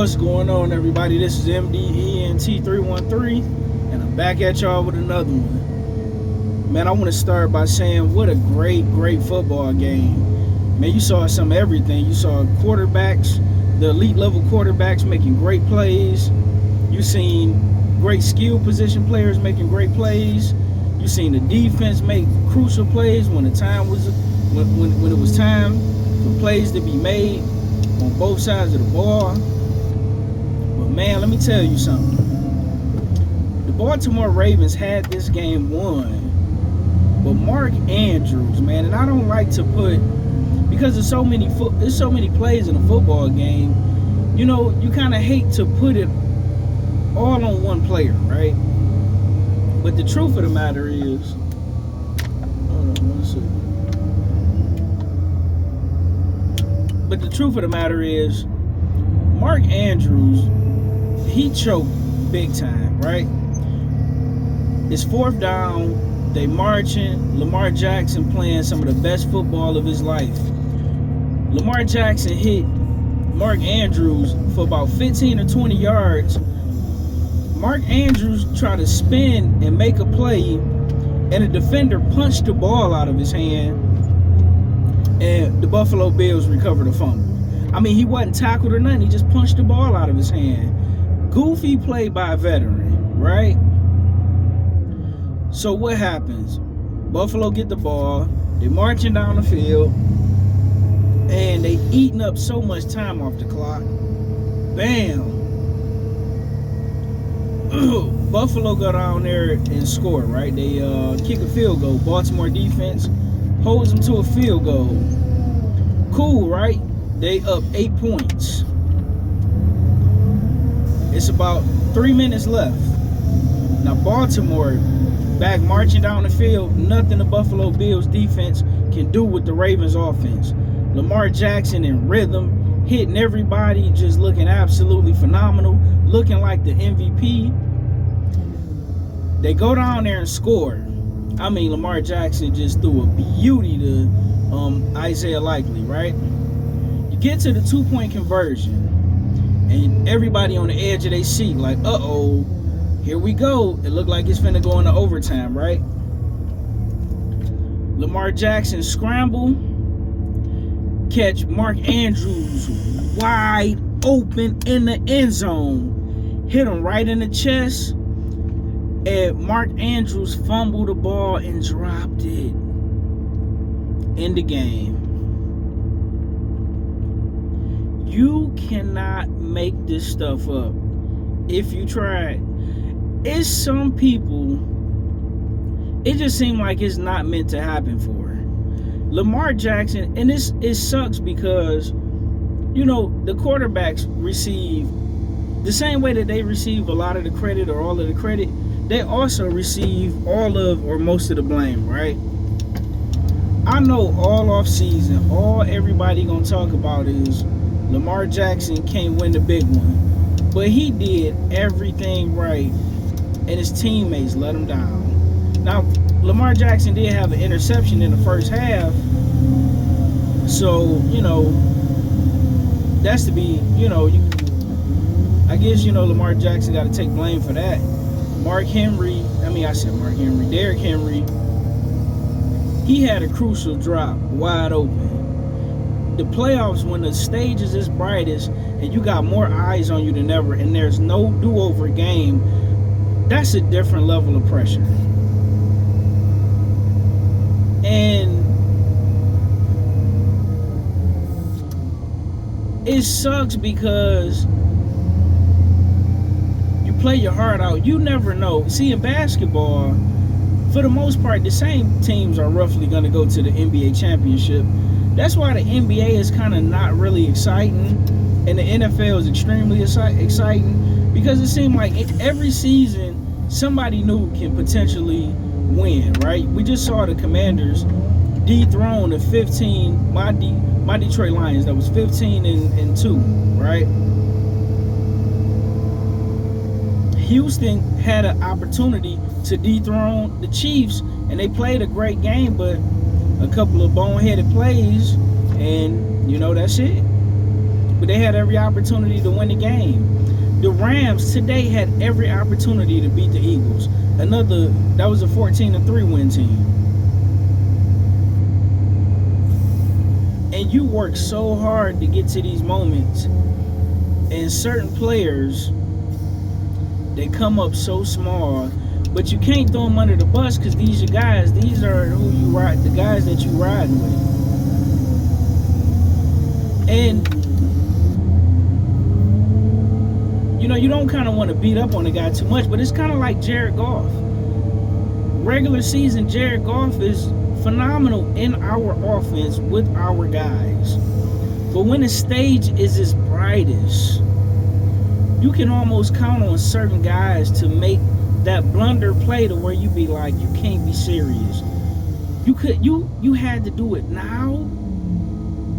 What's going on, everybody? This is MDENT313, and I'm back at y'all with another one. Man, I want to start by saying what a great football game. Man, you saw some of everything. You saw quarterbacks, the elite level quarterbacks making great plays. You seen great skill position players making great plays. You seen the defense make crucial plays when the time was when it was time for plays to be made on both sides of the ball. But man, let me tell you something. The Baltimore Ravens had this game won, but Mark Andrews, man, and I don't like to put, because there's so many plays in a football game. You know, you kind of hate to put it all on one player, right? But the truth of the matter is, hold on one second. But the truth of the matter is, Mark Andrews, he choked big time, right? It's fourth down, they marching, Lamar Jackson playing some of the best football of his life. Lamar Jackson hit Mark Andrews for about 15 or 20 yards. Mark Andrews tried to spin and make a play, and a defender punched the ball out of his hand, and the Buffalo Bills recovered a fumble. I mean, he wasn't tackled or nothing. He just punched the ball out of his hand. Goofy play by a veteran, right? So what happens? Buffalo get the ball. They're marching down the field, and they eating up so much time off the clock. Bam. Buffalo go down there and score, right? They kick a field goal. Baltimore defense holds them to a field goal. Cool, right? They up 8 points. It's about 3 minutes left. Now Baltimore back marching down the field. Nothing the Buffalo Bills defense can do with the Ravens offense. Lamar Jackson in rhythm, hitting everybody, just looking absolutely phenomenal, looking like the MVP. They go down there and score. I mean, Lamar Jackson just threw a beauty to Isaiah Likely, right? You get to the 2-point conversion, and everybody on the edge of their seat like, uh-oh, here we go. It looked like it's finna go into overtime, right? Lamar Jackson scramble, catch Mark Andrews wide open in the end zone, hit him right in the chest, and Mark Andrews fumbled the ball and dropped it in the game. You cannot make this stuff up if you try it. It's some people, it just seems like it's not meant to happen for Lamar Jackson. And it sucks because, you know, the quarterbacks receive the same way that they receive a lot of the credit or all of the credit. They also receive all of or most of the blame, right? I know all off season, all everybody gonna talk about is Lamar Jackson can't win the big one, but he did everything right, and his teammates let him down. Now, Lamar Jackson did have an interception in the first half, so, you know, that's to be, you know, I guess, you know, Lamar Jackson got to take blame for that. Derrick Henry, he had a crucial drop, wide open. The playoffs, when the stage is its brightest and you got more eyes on you than ever and there's no do-over game, that's a different level of pressure. And it sucks because you play your heart out. You never know. See, in basketball, for the most part, the same teams are roughly going to go to the NBA championship. That's why the NBA is kind of not really exciting, and the NFL is extremely exciting, because it seems like every season somebody new can potentially win, right? We just saw the Commanders dethrone the 15, my Detroit Lions, that was 15-2, right? Houston had an opportunity to dethrone the Chiefs, and they played a great game, but a couple of boneheaded plays, and you know, that's it. but they had every opportunity to win the game. The Rams today had every opportunity to beat the Eagles. That was a 14-3 win team. And you work so hard to get to these moments, and certain players, they come up so small, but you can't throw them under the bus because these are guys. These are who you ride, the guys that you riding with. And you don't kind of want to beat up on the guy too much, but it's kind of like Jared Goff. Regular season, Jared Goff is phenomenal in our offense with our guys. But when the stage is its brightest, you can almost count on certain guys to make that blunder play to where you be like, you can't be serious. You had to do it now.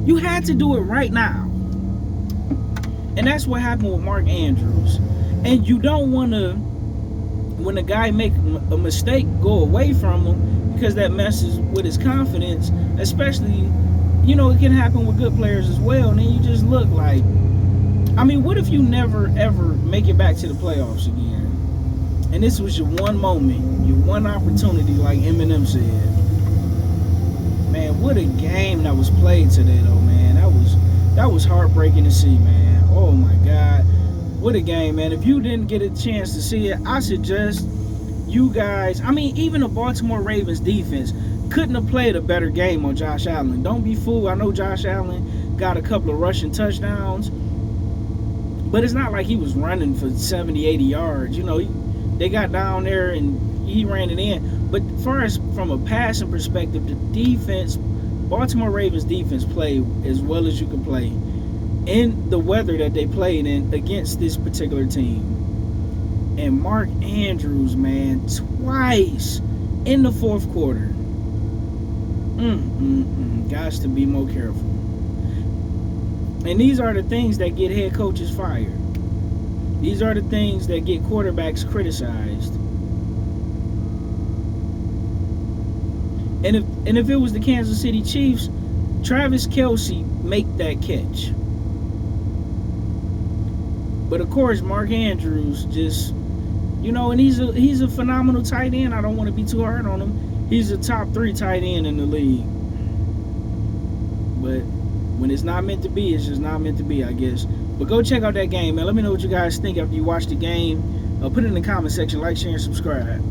You had to do it right now. And that's what happened with Mark Andrews. And you don't want to, when a guy make a mistake, go away from him, because that messes with his confidence. Especially, it can happen with good players as well. And then you just look like, what if you never ever make it back to the playoffs again? And this was your one moment, your one opportunity, like Eminem said. Man, what a game that was played today, though, man. That was heartbreaking to see, man. Oh my God, what a game, man. If you didn't get a chance to see it, I suggest you guys, even the Baltimore Ravens defense couldn't have played a better game on Josh Allen. Don't be fooled. I know Josh Allen got a couple of rushing touchdowns, but it's not like he was running for 70, 80 yards. They got down there and he ran it in. But as far as from a passing perspective, the defense, Baltimore Ravens defense played as well as you could play in the weather that they played in against this particular team. And Mark Andrews, man, twice in the fourth quarter. Gots to be more careful. And these are the things that get head coaches fired. These are the things that get quarterbacks criticized. And if it was the Kansas City Chiefs, Travis Kelce make that catch. But of course, Mark Andrews just, and he's a phenomenal tight end. I don't want to be too hard on him. He's a top 3 tight end in the league. But when it's not meant to be, it's just not meant to be, I guess. But go check out that game, man. Let me know what you guys think after you watch the game. Put it in the comment section. Like, share, and subscribe.